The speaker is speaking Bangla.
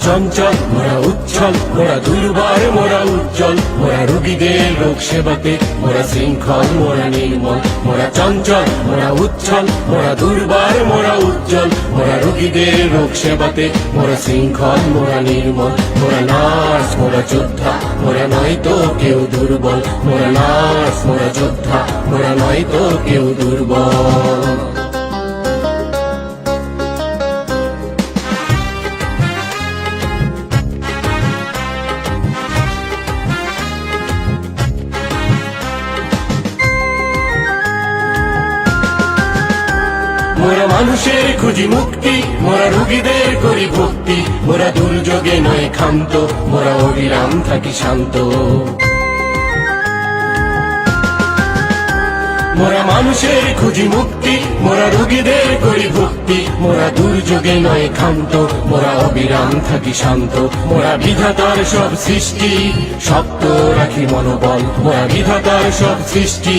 চঞ্চল মোরা উচ্ছল, মোরা দুর্বার মোরা উজ্জ্বল, মোরা রোগীদের রোগ সেবাতে মোরা শৃঙ্খল মোরা নির্মল। মোরা চঞ্চল মোরা উচ্ছল, মোরা দুর্বার মোরা উজ্জ্বল, মোরা রোগীদের রোগ সেবাতে মোরা শৃঙ্খল মোরা নির্মল। মোরা নার্স মোরা যোদ্ধা, মোরা নয়তো কেউ দুর্বল। মোরা নার্স মোরা যোদ্ধা, মোরা নয়তো কেউ দুর্বল। মোরা মানুষের খুঁজি মুক্তি, মোরা রোগীদের করি ভক্তি, মোরা দুর্যোগে নয় ক্ষান্ত, মোরা অবিরাম থাকি শান্ত। মোরা মানুষের খুঁজি মুক্তি, মোরা রোগীদের করি ভক্তি, মোরা দুর্যোগে নয় ক্ষান্ত, মোরা অবিরাম থাকি শান্ত। মোরা বিধাতার সব সৃষ্টি, শক্ত রাখি মনোবল। মোরা বিধাতার সব সৃষ্টি।